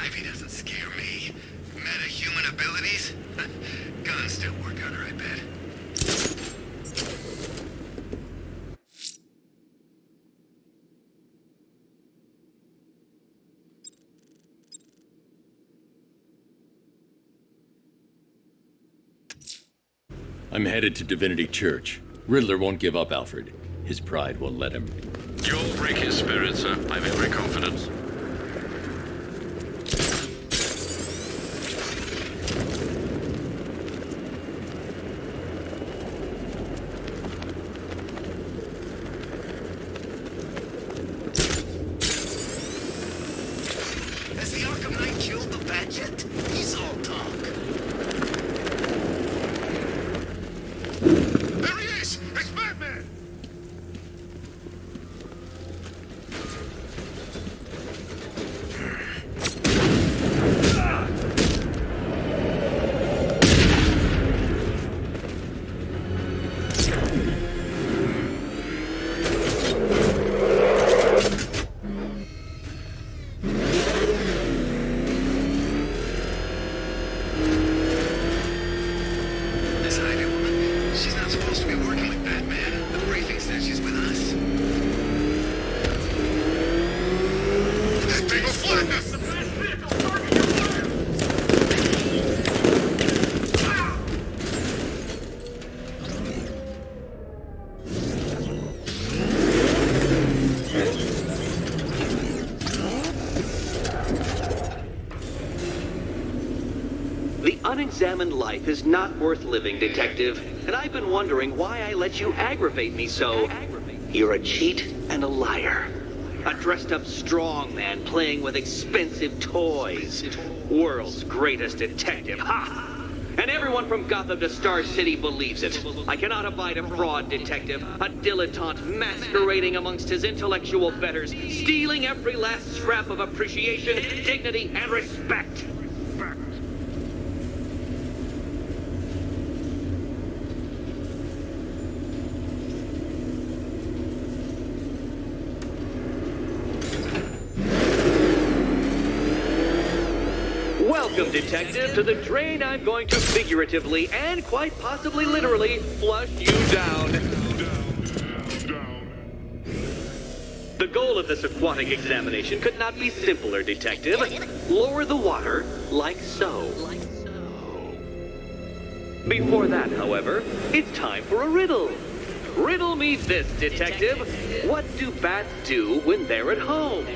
Ivy doesn't scare me. Meta-human abilities? Guns still work on her, I bet. I'm headed to Divinity Church. Riddler won't give up, Alfred. His pride won't let him. You'll break his spirit, sir. I've every confidence. Has the Arkham Knight killed the bat yet? He's all talk. There he is! It's Batman! This Ivy woman, she's not supposed to be working with Batman. The briefing says she's with us. They will flank us! The fast vehicle target your The unexamined life is not worth living, Detective, and I've been wondering why I let you aggravate me so. You're a cheat and a liar. A dressed-up strongman playing with expensive toys. World's greatest detective, ha! And everyone from Gotham to Star City believes it. I cannot abide a fraud detective, a dilettante masquerading amongst his intellectual betters, stealing every last scrap of appreciation, dignity, and respect. Welcome, Detective, to the drain I'm going to figuratively and quite possibly literally flush you down. The goal of this aquatic examination could not be simpler, Detective. Lower the water like so. Before that, however, it's time for a riddle. Riddle me this, Detective. What do bats do when they're at home?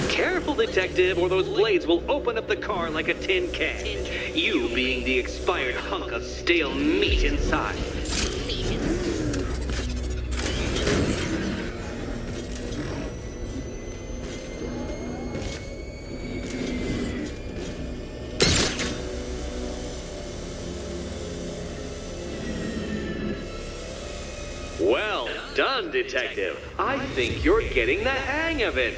Careful, Detective, or those blades will open up the car like a tin can. You being the expired hunk of stale meat inside. Well done, Detective. I think you're getting the hang of it.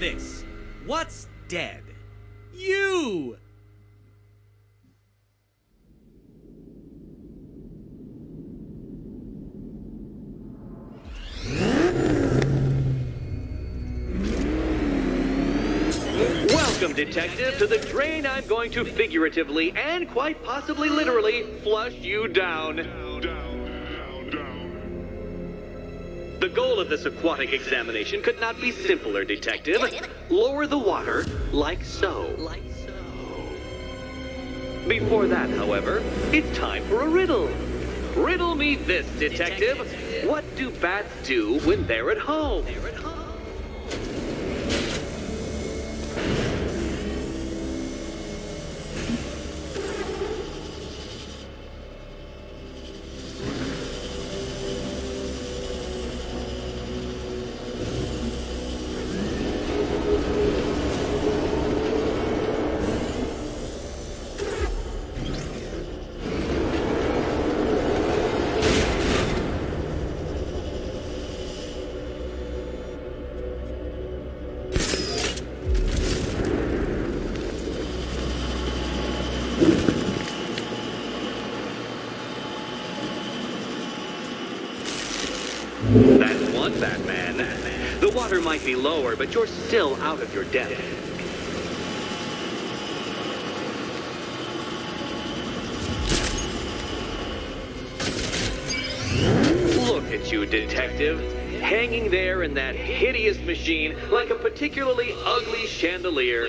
this. What's dead? You! Welcome, Detective, to the drain I'm going to figuratively and quite possibly literally flush you down. The goal of this aquatic examination could not be simpler, Detective. Lower the water like so. Before that, however, it's time for a riddle. Riddle me this, Detective. What do bats do when they're at home? That's one, Batman. The water might be lower, but you're still out of your depth. Look at you, Detective. Hanging there in that hideous machine like a particularly ugly chandelier.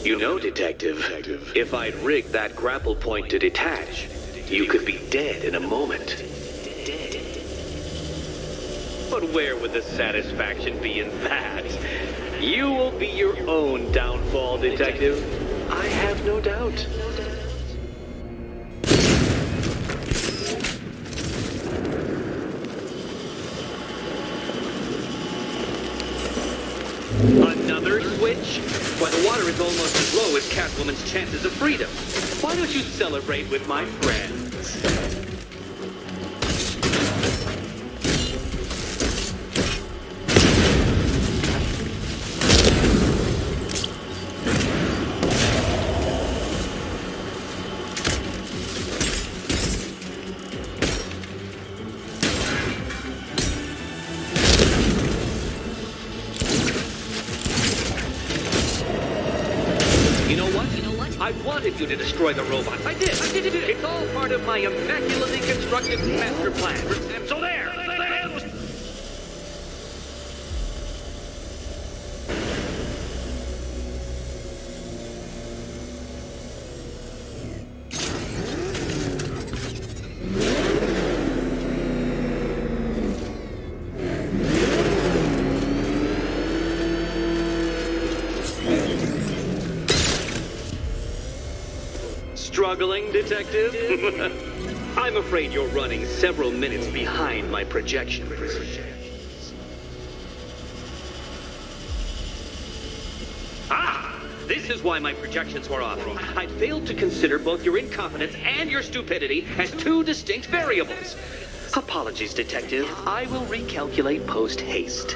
You know, Detective, if I'd rigged that grapple point to detach, you could be dead in a moment. But where would the satisfaction be in that? You will be your own downfall, Detective. I have no doubt. Another switch? Why, the water is almost as low as Catwoman's chances of freedom. Why don't you celebrate with my friends? I wanted you to destroy the robot. I did. It's all part of my immaculately constructed master plan. So there. Struggling, Detective? I'm afraid you're running several minutes behind my projections. This is why my projections were off. I failed to consider both your incompetence and your stupidity as two distinct variables. Apologies, Detective. I will recalculate post-haste.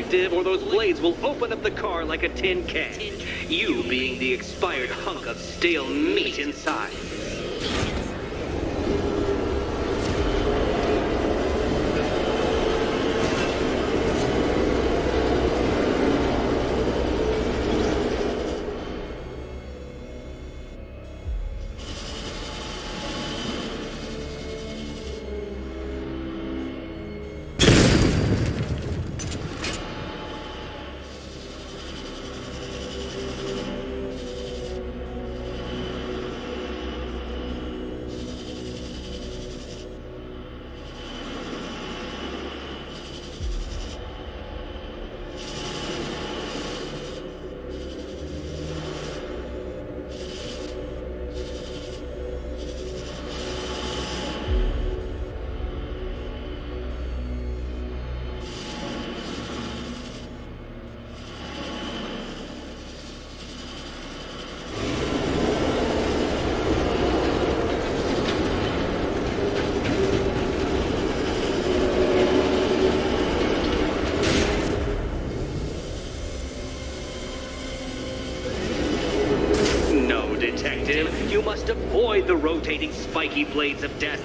detective, or those blades will open up the car like a tin can. You being the expired hunk of stale meat inside. Detective, you must avoid the rotating spiky blades of death.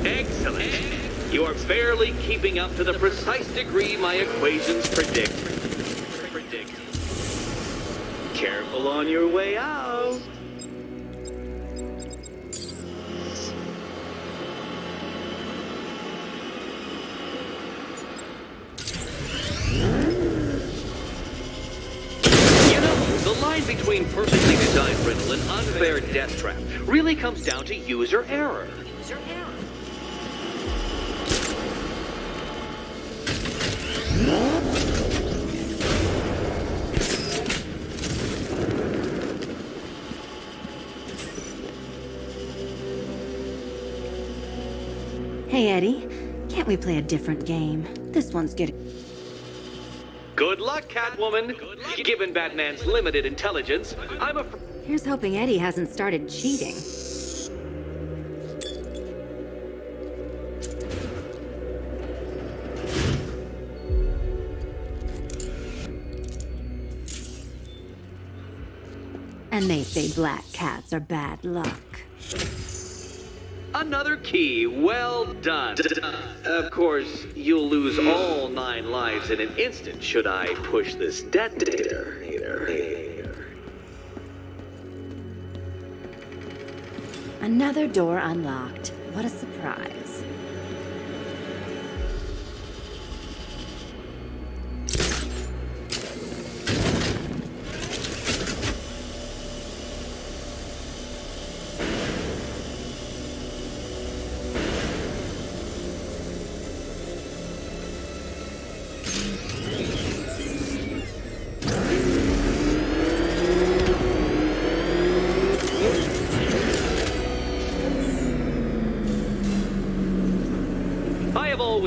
Excellent. You are barely keeping up to the precise degree my equations predict. Careful on your way out. You know, the line between perfectly designed riddle and unfair death trap really comes down to user error. Hey, Eddie. Can't we play a different game? This one's getting... Good luck, Catwoman. Given Batman's limited intelligence, I'm afraid... Here's hoping Eddie hasn't started cheating. And they say black cats are bad luck. Another key. Well done. Of course, you'll lose all 9 lives in an instant should I push this detonator. Another door unlocked. What a surprise.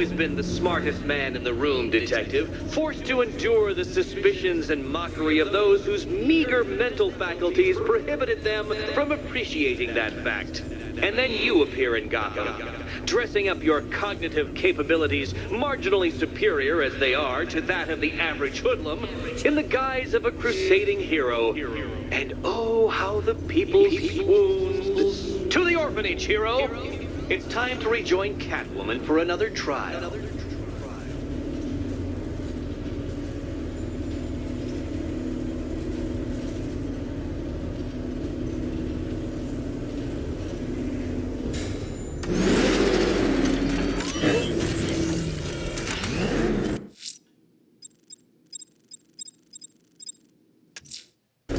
always been the smartest man in the room, Detective, forced to endure the suspicions and mockery of those whose meager mental faculties prohibited them from appreciating that fact. And then you appear in Gotham, dressing up your cognitive capabilities, marginally superior as they are to that of the average hoodlum, in the guise of a crusading hero. And oh, how the people swooned. To the orphanage, hero! It's time to rejoin Catwoman for another trial.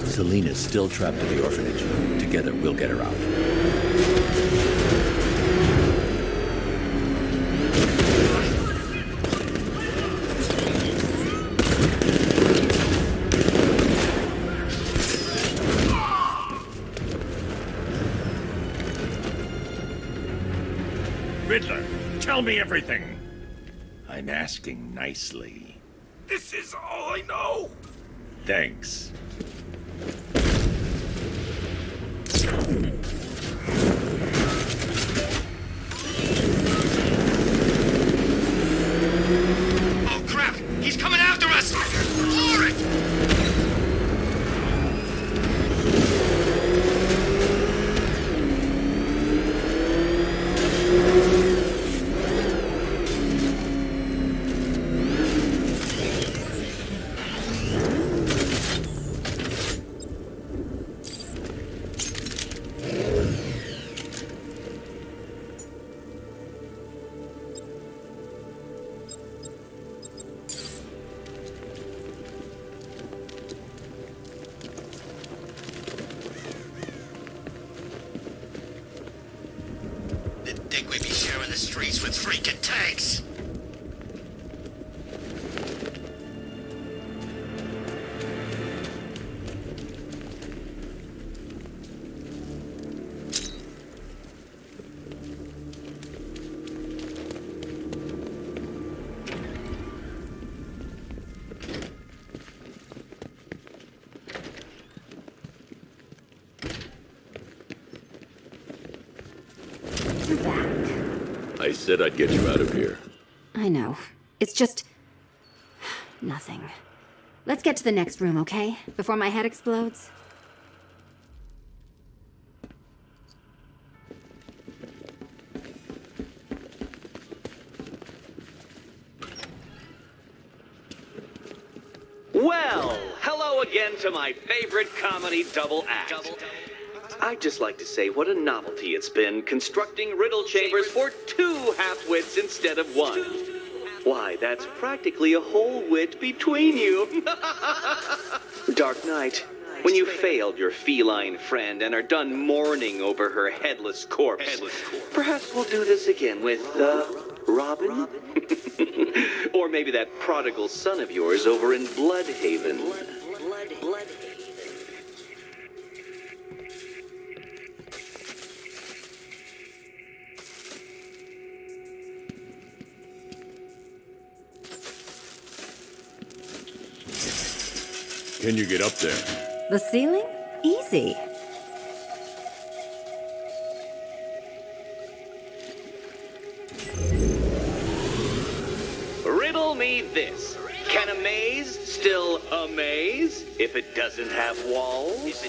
Selena's still trapped in the orphanage. Together, we'll get her out. Riddler, tell me everything. I'm asking nicely. This is all I know. Thanks. Oh crap! He's coming after us! Floor it! Didn't think we'd be sharing the streets with freaking tanks! You're back. I said I'd get you out of here. I know. It's just... nothing. Let's get to the next room, okay? Before my head explodes. Well, hello again to my favorite comedy double act. I'd just like to say what a novelty it's been constructing riddle chambers for two half-wits instead of one. Why, that's practically a whole wit between you. Dark Knight, when you failed your feline friend and are done mourning over her headless corpse, perhaps we'll do this again with, Robin? Or maybe that prodigal son of yours over in Bloodhaven. Can you get up there? The ceiling? Easy. Riddle me this. Can a maze still amaze if it doesn't have walls?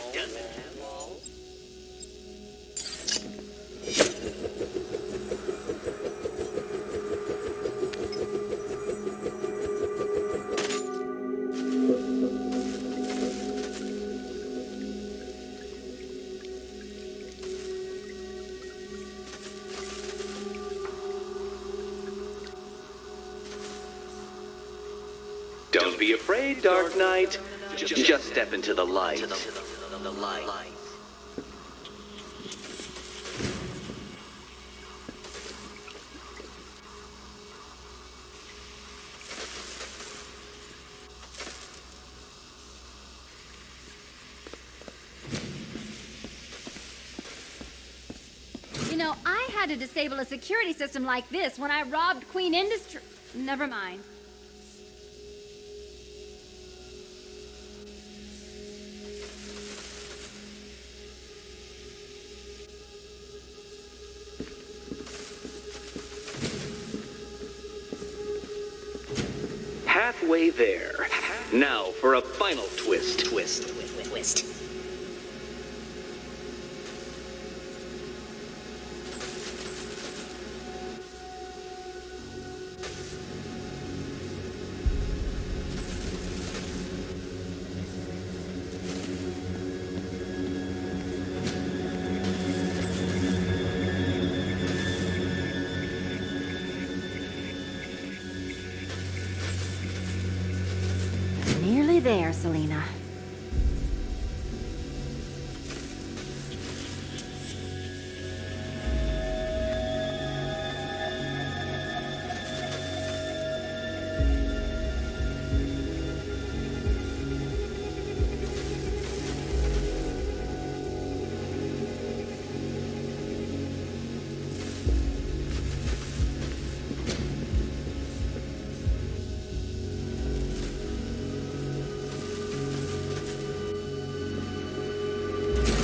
Don't be afraid, Dark Knight. Just step into the light. You know, I had to disable a security system like this when I robbed Queen Industry. Never mind. Halfway there. Now for a final twist. Twist. Nearly there, Selena.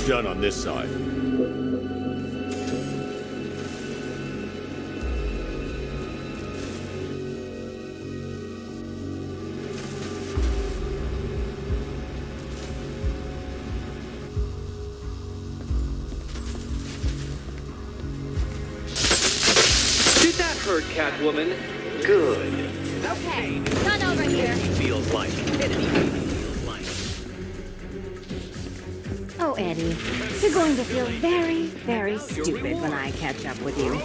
Done on this side. Did that hurt, Catwoman? Good. Okay, done over here. Feels like. Oh, Eddie, you're going to feel very, very stupid when I catch up with you.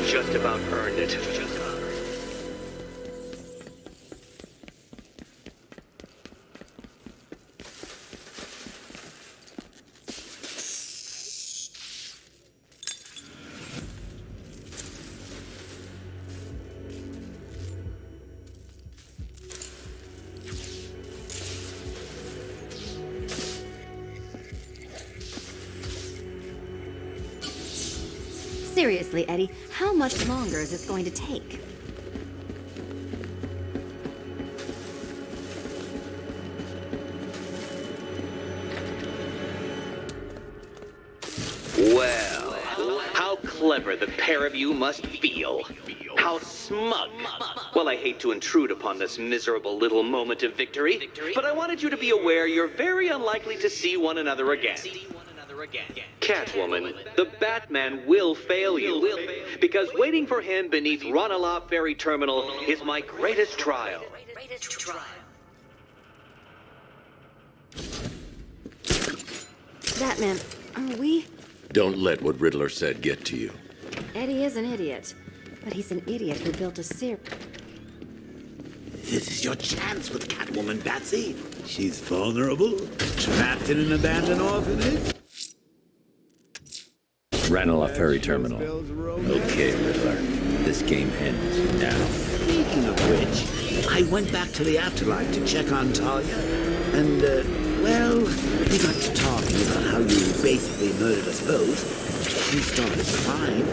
Just about earned it. Seriously, Eddie, how much longer is this going to take? Well, how clever the pair of you must feel. How smug. Well, I hate to intrude upon this miserable little moment of victory, but I wanted you to be aware you're very unlikely to see one another again. Catwoman, the Batman will fail you, because waiting for him beneath Ranelagh Ferry Terminal is my greatest trial. Batman, are we? Don't let what Riddler said get to you. Eddie is an idiot, but he's an idiot who built a This is your chance with Catwoman, Batsy. She's vulnerable, trapped in an abandoned orphanage. Ranelagh Ferry Terminal. Okay, Riddler. This game ends now. Speaking of which, I went back to the afterlife to check on Talia, and, well, we got to talking about how you basically murdered us both. She started crying.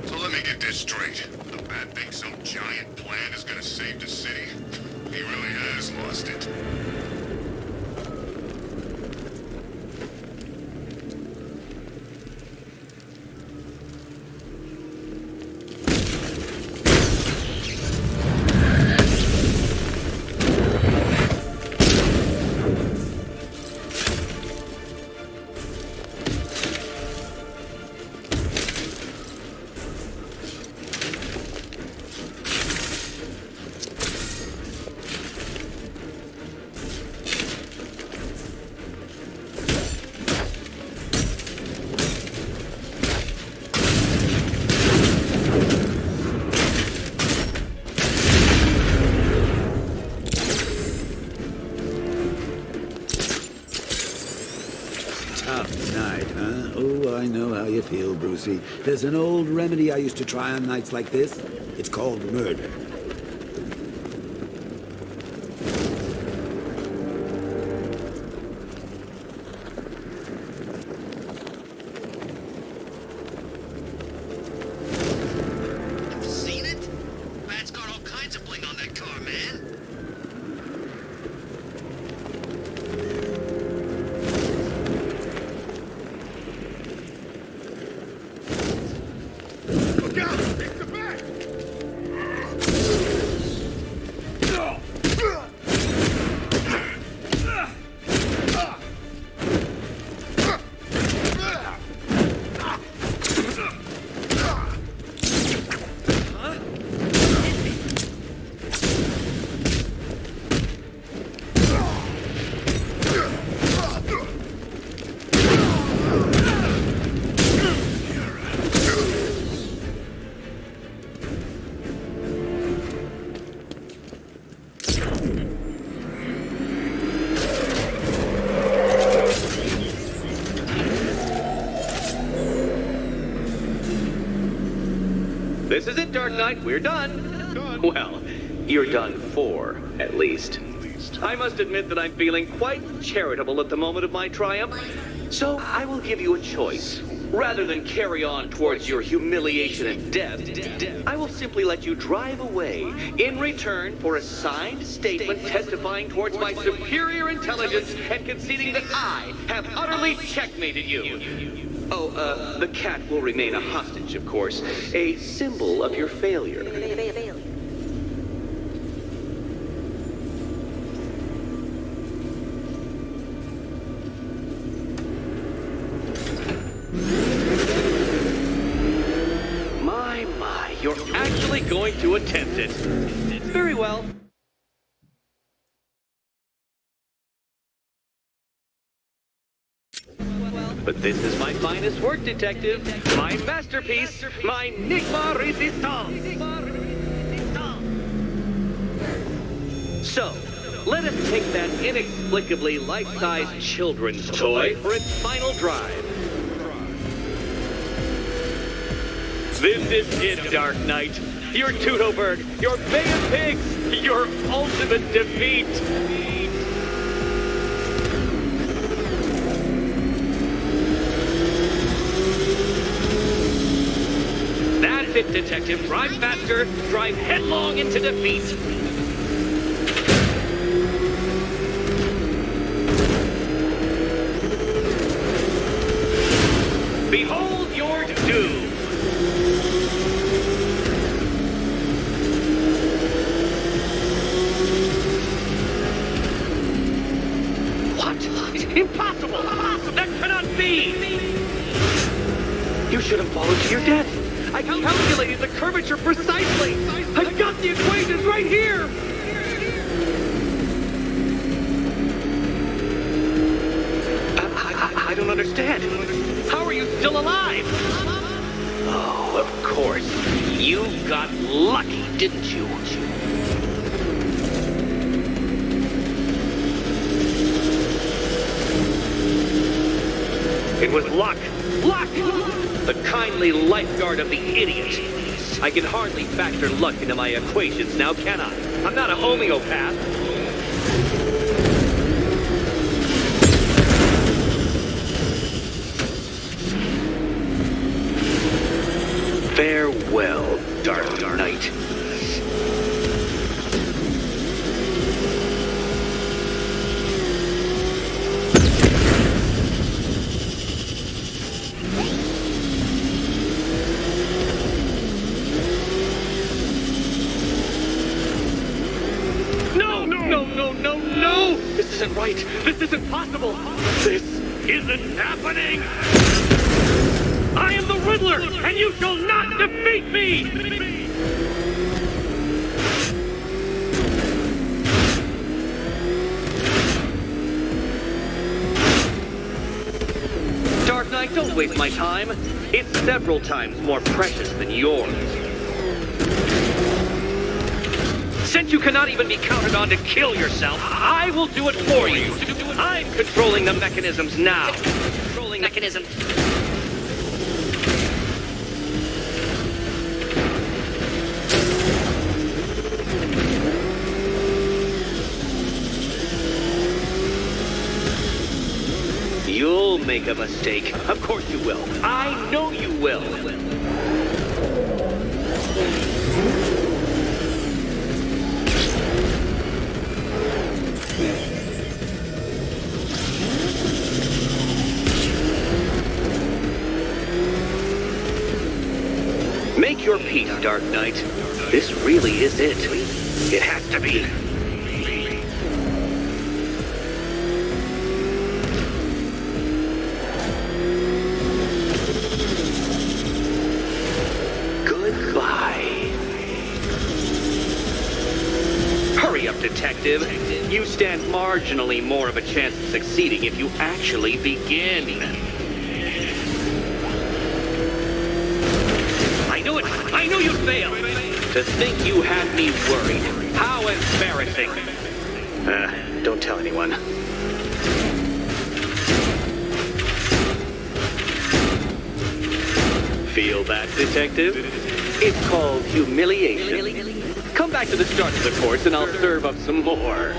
So let me get this straight. The Bat thinks some giant plan is gonna save the city. He really has lost it. Tough night, huh? Oh, I know how you feel, Brucey. There's an old remedy I used to try on nights like this. It's called murder. Seen it? Bat's got all kinds of bling on that car, man. Look out! It's the Bat! This is it, Dark Knight. We're done. Well, you're done for, at least. I must admit that I'm feeling quite charitable at the moment of my triumph. So I will give you a choice. Rather than carry on towards your humiliation and death, I will simply let you drive away in return for a signed statement testifying towards my superior intelligence and conceding that I have utterly checkmated you. Oh, the cat will remain a hostage, of course. A symbol of your failure. My, you're actually going to attempt it. Very well. But this is my finest work, Detective. My masterpiece, my Enigma Resistance. So, let us take that inexplicably life-sized children's toy for its final drive. This is it, Dark Knight. Your Teutoburg, your Bay of Pigs, your ultimate defeat. That's it, Detective. Drive faster, drive headlong into defeat. Behold your doom. What? Impossible! That cannot be! You should have followed to your death. I calculated the curvature precisely. I've got the equations right here. I don't understand. How are you still alive? Oh, of course. You got lucky, didn't you? It was luck. Luck! The kindly lifeguard of the idiot. I can hardly factor luck into my equations now, can I? I'm not a homeopath. Farewell, Dark Knight. No! This isn't right. This isn't possible. This isn't happening. I am the Riddler, and you shall not defeat me! Dark Knight, don't waste my time. It's several times more precious than yours. Since you cannot even be counted on to kill yourself, I will do it for you. I'm controlling the mechanisms now. Controlling mechanisms. You'll make a mistake. Of course you will. I know you will. Make your peace, Dark Knight. This really is it. It has to be. Goodbye. Hurry up, Detective. You stand marginally more of a chance of succeeding if you actually begin. I knew you'd fail. To think you had me worried. How embarrassing. Don't tell anyone. Feel that, Detective? It's called humiliation. Come back to the start of the course and I'll serve up some more.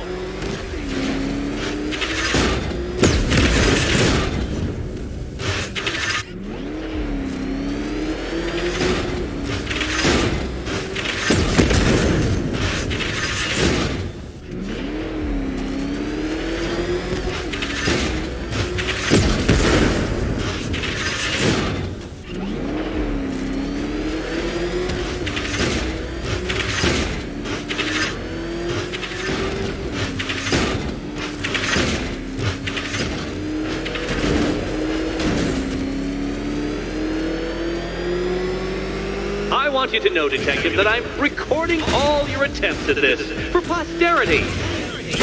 I want you to know, Detective, that I'm recording all your attempts at this for posterity.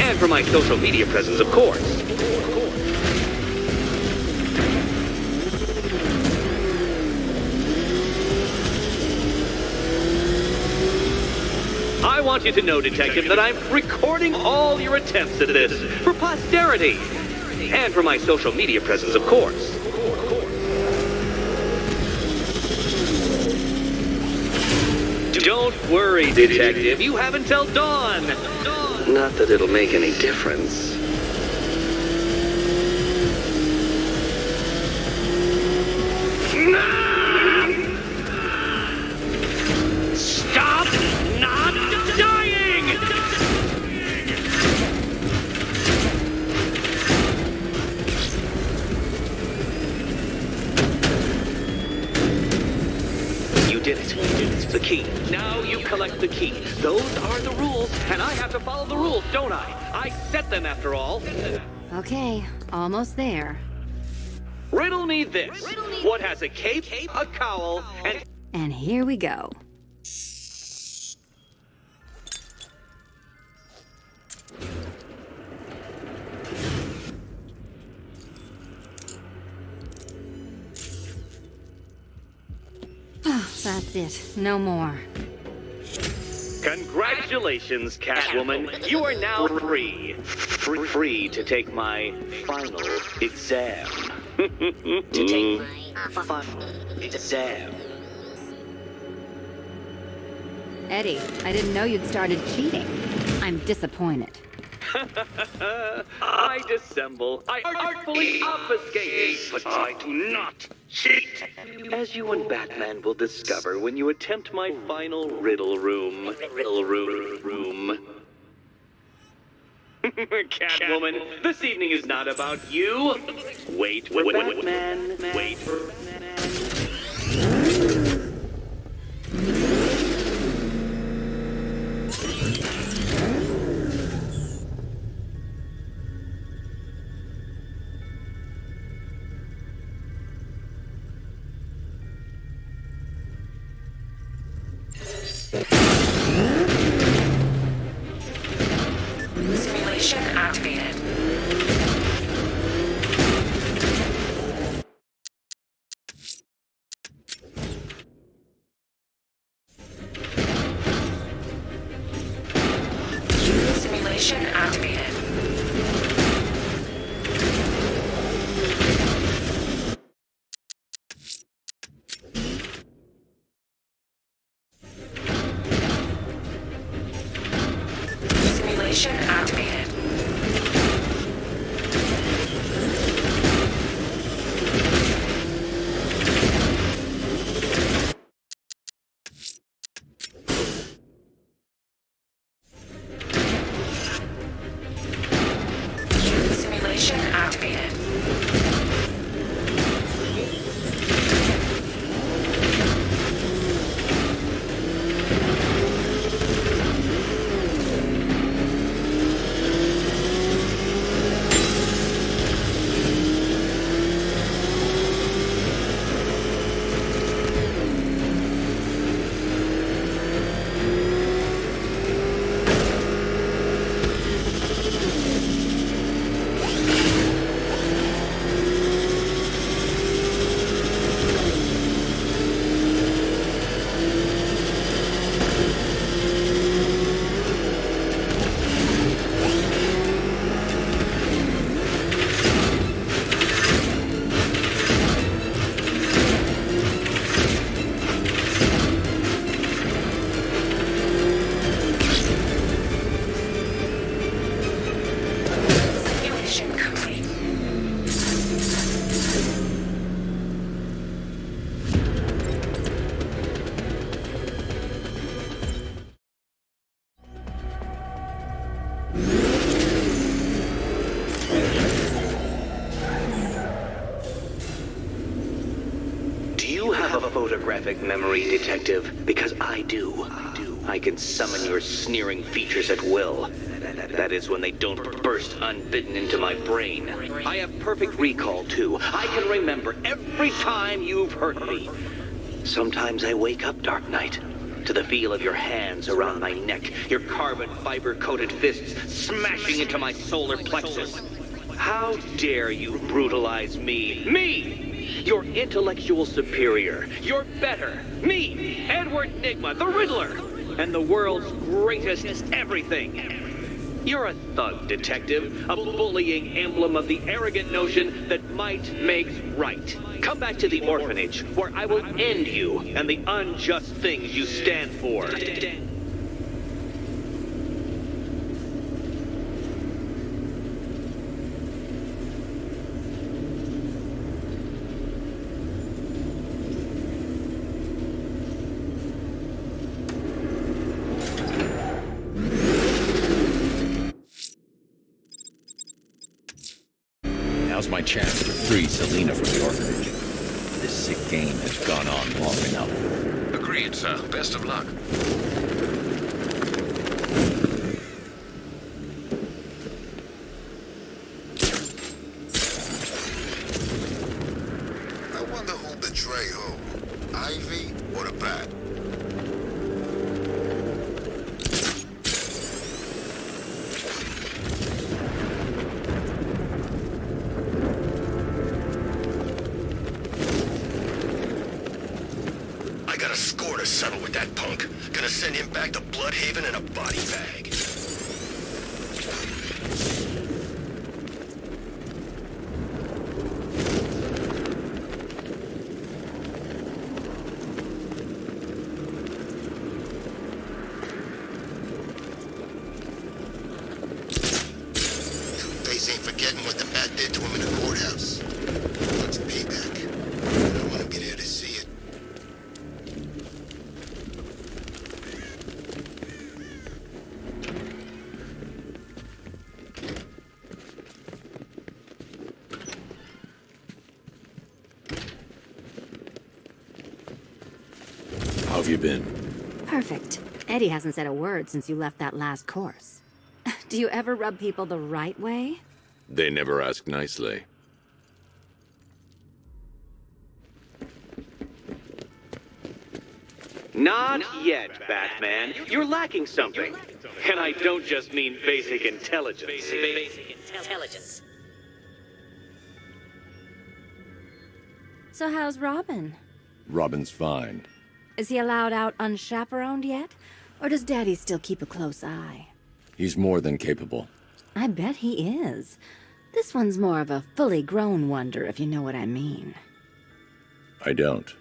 And for my social media presence, of course. I want you to know, Detective, that I'm recording all your attempts at this for posterity. And for my social media presence, of course. Don't worry, Detective. You have until dawn. Not that it'll make any difference. Stop not dying! You did it. The key. Now you collect the key. Those are the rules, and I have to follow the rules, don't I? I set them, after all. Okay, almost there. Riddle me this. What has a cape, a cowl, and... And here we go. Oh, that's it. No more. Congratulations, Catwoman. You are now free. Free to take my final exam. To take my final exam. Eddie, I didn't know you'd started cheating. I'm disappointed. I dissemble. I artfully obfuscate. But I do not Cheat! As you and Batman will discover when you attempt my final riddle room. Catwoman, this evening is not about you. Wait for Batman. Wait for Batman. Simulation activated. Simulation activated. Simulation activated. Simulation activated. Simulation complete. Do you have a photographic memory, Detective? Because I do. I can summon your sneering features at will. That is when they don't burst unbidden into my brain. I have perfect recall, too. I can remember every time you've hurt me. Sometimes I wake up, Dark Knight, to the feel of your hands around my neck, your carbon fiber-coated fists smashing into my solar plexus. How dare you brutalize me? Me! Your intellectual superior. You're better. Me, Edward Nygma, the Riddler, and the world's greatest everything. You're a thug, Detective, a bullying emblem of the arrogant notion that might makes right. Come back to the orphanage, where I will end you and the unjust things you stand for. Now's my chance to free Selina from the orphanage. This sick game has gone on long enough. Agreed, sir. Best of luck. I wonder who'll betray who. Ivy or the Bat? I got a score to settle with that punk. Gonna send him back to Bloodhaven in a body bag. Two-Face ain't forgetting what the Bat did to him in the courthouse. What's payback? have you been? Perfect. Eddie hasn't said a word since you left that last course. Do you ever rub people the right way? They never ask nicely. Not yet, Batman. You're lacking something. And I don't just mean basic intelligence. Basic intelligence. So how's Robin? Robin's fine. Is he allowed out unchaperoned yet? Or does Daddy still keep a close eye? He's more than capable. I bet he is. This one's more of a fully grown wonder, if you know what I mean. I don't.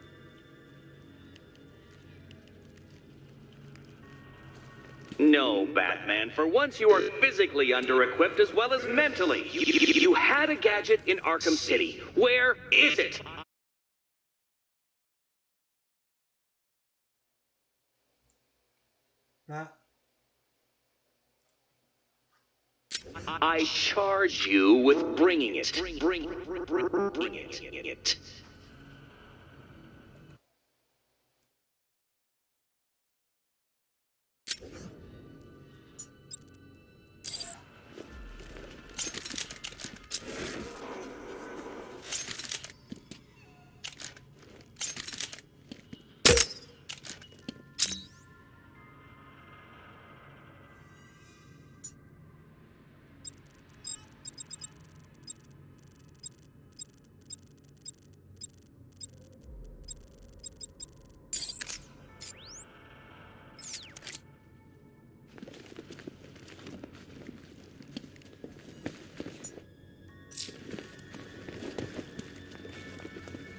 No, Batman. For once, you are physically under-equipped as well as mentally. You had a gadget in Arkham City. Where is it? I charge you with bringing it. Bring it.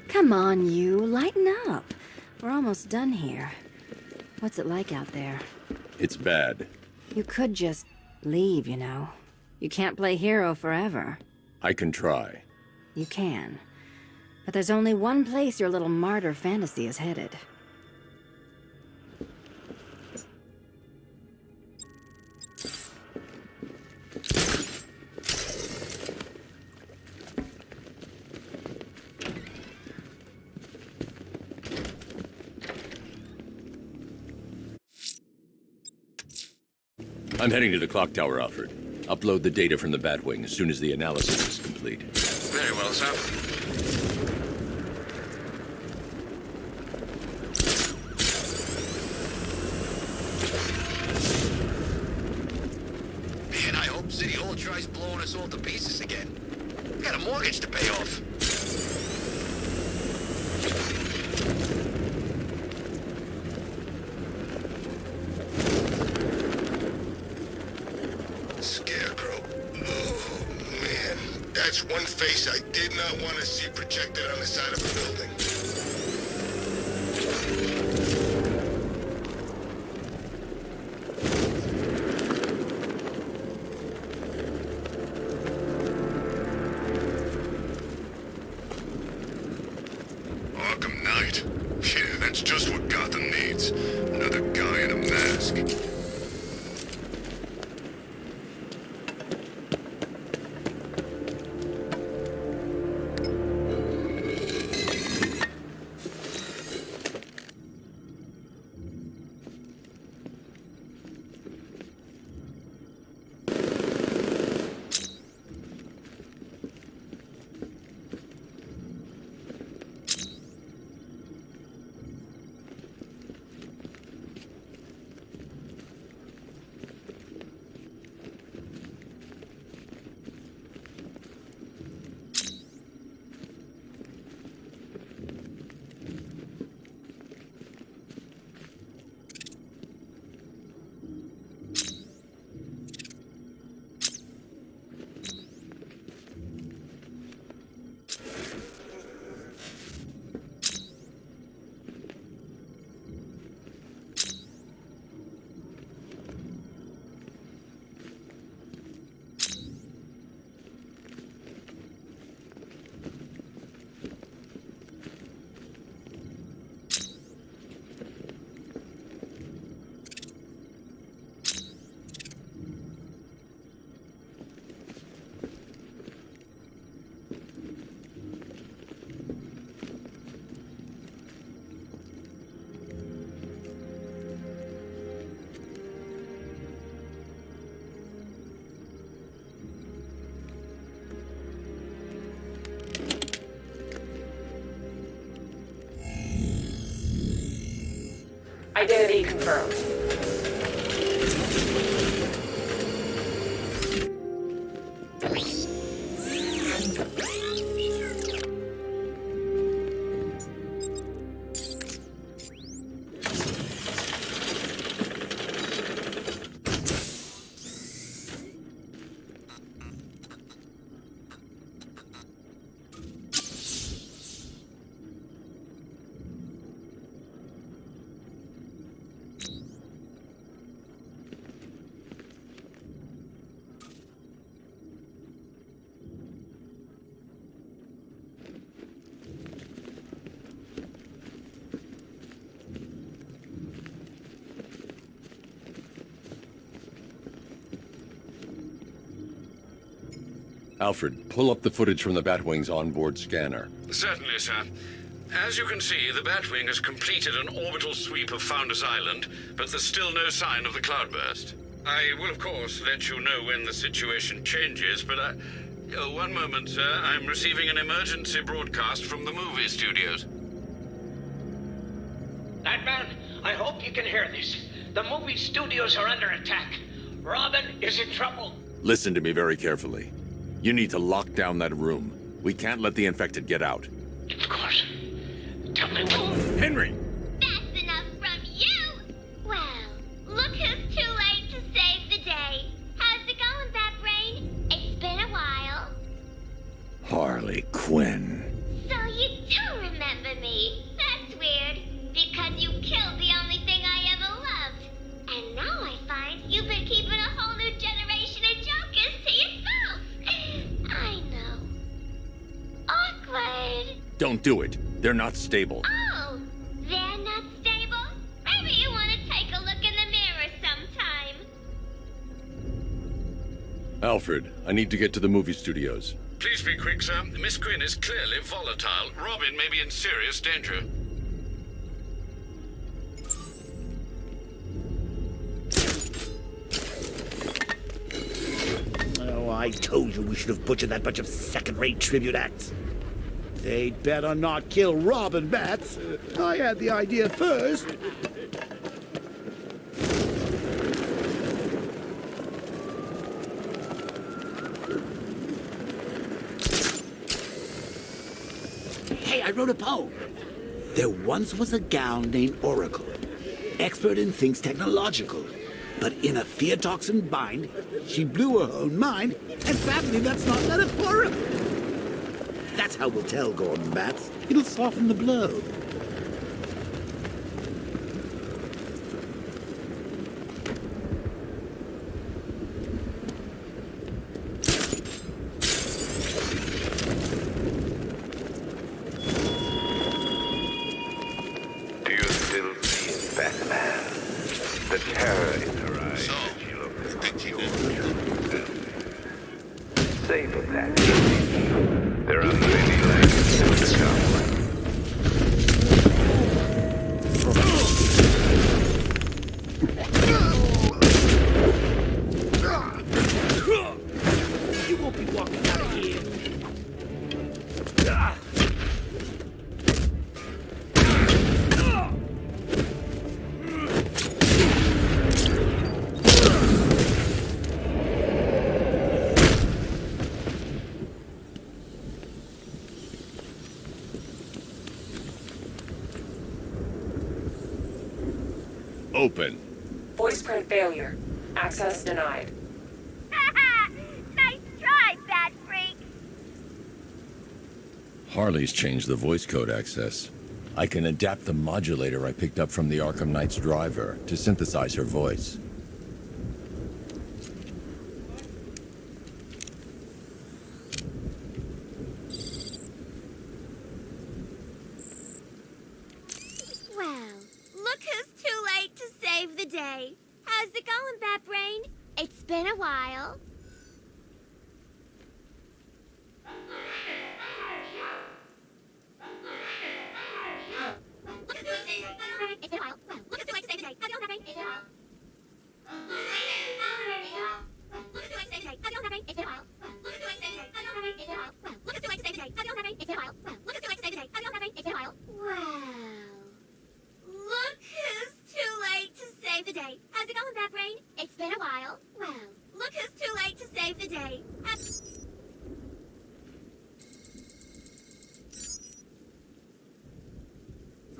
Come on, you. Lighten up. We're almost done here. What's it like out there? It's bad. You could just leave, you know. You can't play hero forever. I can try. You can. But there's only one place your little martyr fantasy is headed. I'm heading to the clock tower, Alfred. Upload the data from the Batwing as soon as the analysis is complete. Very well, sir. Man, I hope City Hall tries blowing us all to pieces again. I got a mortgage to pay off. Scarecrow. Oh, man. That's one face I did not want to see projected on the side of a building. Arkham Knight. Yeah, that's just what Gotham needs. Another guy in a mask. Identity confirmed. Alfred, pull up the footage from the Batwing's onboard scanner. Certainly, sir. As you can see, the Batwing has completed an orbital sweep of Founders Island, but there's still no sign of the cloudburst. I will, of course, let you know when the situation changes, but one moment, sir. I'm receiving an emergency broadcast from the movie studios. Batman, I hope you can hear this. The movie studios are under attack. Robin is in trouble. Listen to me very carefully. You need to lock down that room. We can't let the infected get out. Of course. Tell me what... Henry! That's enough from you! Well, look who's too late to save the day. How's it going, Bat-Brain? It's been a while. Harley Quinn. So you do remember me. That's weird, because you killed the only thing I ever loved. And now I find you've been keeping a whole new generation of jokers to yourself. I know. Awkward. Don't do it. They're not stable. Oh, they're not stable? Maybe you want to take a look in the mirror sometime. Alfred, I need to get to the movie studios. Please be quick, sir. Miss Quinn is clearly volatile. Robin may be in serious danger. Oh, I told you we should have butchered that bunch of second-rate tribute acts. They'd better not kill Robin Bats. I had the idea first. Hey, I wrote a poem. There once was a gal named Oracle, expert in things technological. But in a fear toxin bind, she blew her own mind, and sadly that's not metaphorical. That's how we'll tell Gordon Bats. It'll soften the blow. Do you still see it, Batman? The terror in her eyes. So, She think you... savor that. There are many lights to come. You won't be walking out of here. Open. Voice print failure. Access denied. Nice try, Bat Freak. Harley's changed the voice code access. I can adapt the modulator I picked up from the Arkham Knight's driver to synthesize her voice. Well, look who's too late to save the day. How's it going, Bat-Brain? It's been a while. It's been a while. Well, look who's too late to save the day. How's it going, Bat-Brain? It's been a while. Look who's too late to save the day. How's it going, Bat-Brain? It's been a while. Look who's too late to save the day. How's it going, Bat-Brain? It's been a while. Well, look who's too late to save the day. How's it going, Bat-Brain? It's been a while. Well, look who's too late to save the day. How's it going, Bat-Brain? It's been a while. Well, look who's too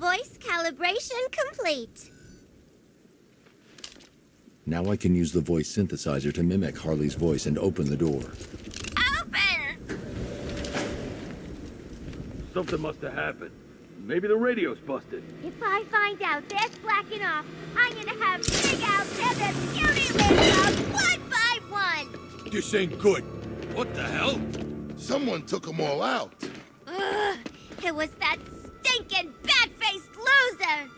Voice calibration complete. Now I can use the voice synthesizer to mimic Harley's voice and open the door. Open! Something must have happened. Maybe the radio's busted. If I find out they're slacking off, I'm gonna have Big Al tear their security lids out one by one! This ain't good. What the hell? Someone took them all out. Ugh, it was that stinking bat-faced loser!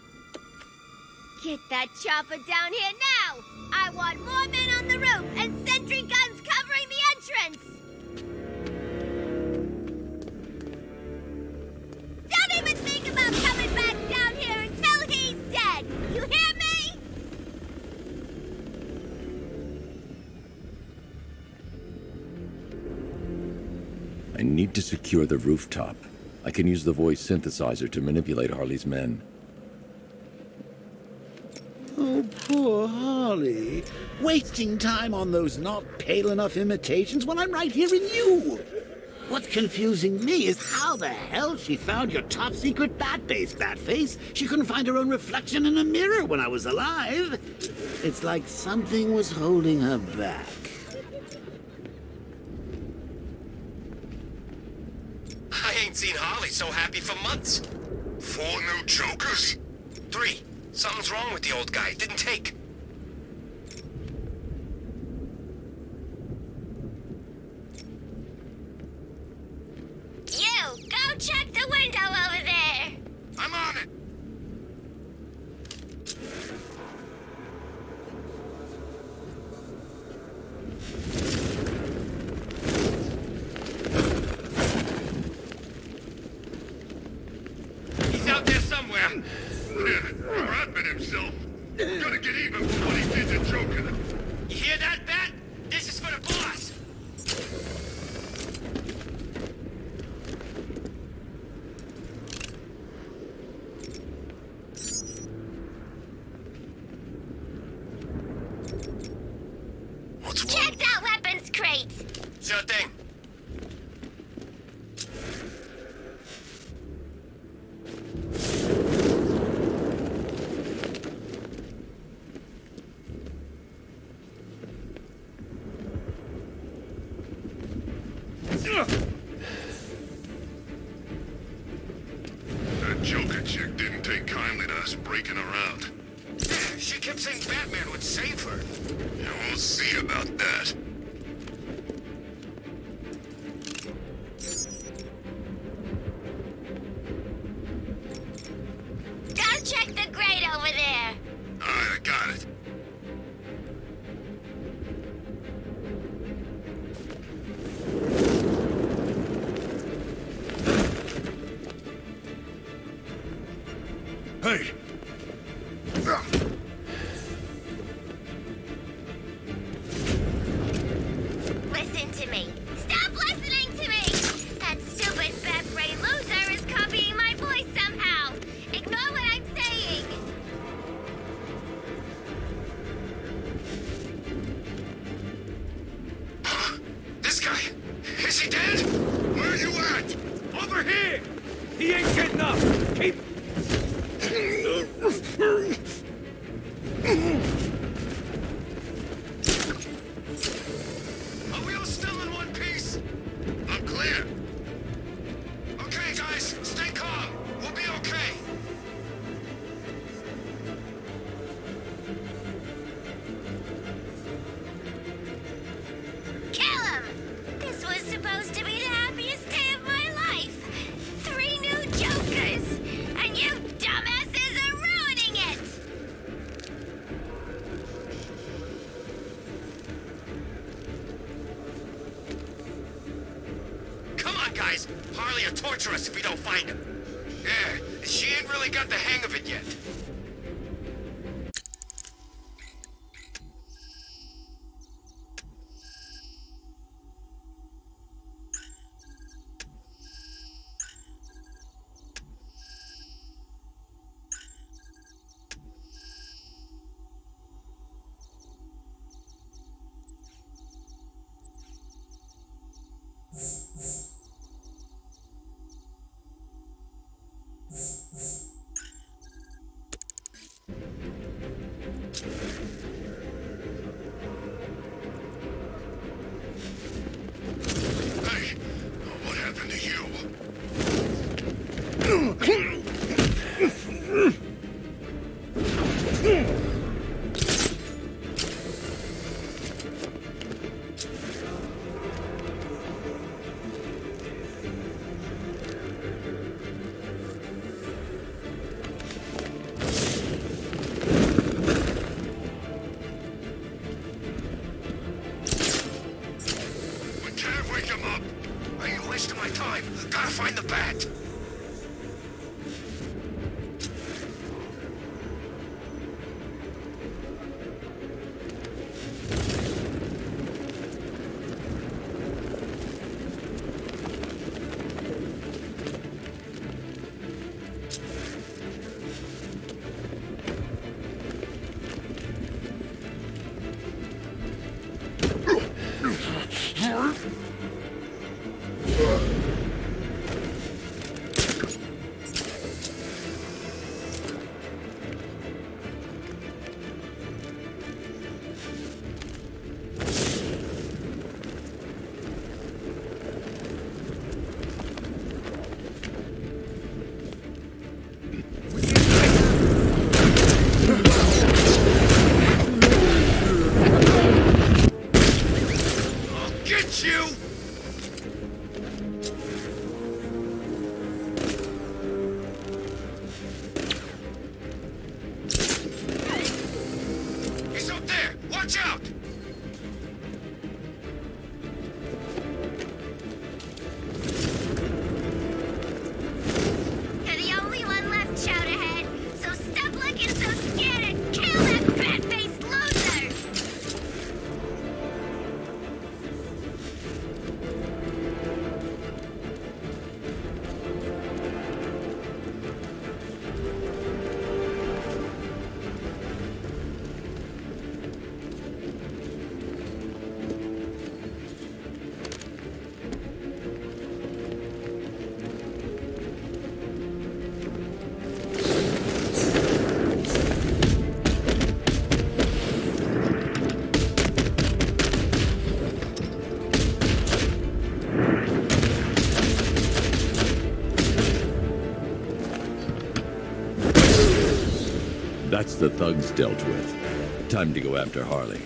Get that chopper down here now! I want more men on the roof and sentry guns covering the entrance! Don't even think about coming back down here until he's dead! You hear me? I need to secure the rooftop. I can use the voice synthesizer to manipulate Harley's men. Oh, poor Harley. Wasting time on those not pale enough imitations when I'm right here in you. What's confusing me is how the hell she found your top secret bat base, Batface. She couldn't find her own reflection in a mirror when I was alive. It's like something was holding her back. I ain't seen Harley so happy for months. 4 new Jokers? 3. Something's wrong with the old guy. It didn't take. You, go check the window over there! I'm on it. He's out there somewhere. Rapping himself. Gonna get even for what he did to Joker. You hear that, Bat? This is for the boss. What's wrong? Check that weapons crate! Sure thing. That Joker chick didn't take kindly to us breaking her out. She kept saying Batman would save her. Yeah, we'll see about that. Go check the grate over there! I got it. Hey! Listen to me. Stop listening to me! That stupid bat-brain loser is copying my voice somehow. Ignore what I'm saying. Huh? This guy? Is he dead? Where you at? Over here! He ain't getting up! Keep... Are we all still in one piece? I'm clear. Okay, guys, stay calm. We'll be okay. Kill him! This was supposed to be the happiest day of my life. 3 new Jokers, and you dumbasses are ruining it! Come on, guys. Harley will torture us if we don't find him. Yeah, she ain't really got the hang of it yet. That's the thugs dealt with. Time to go after Harley.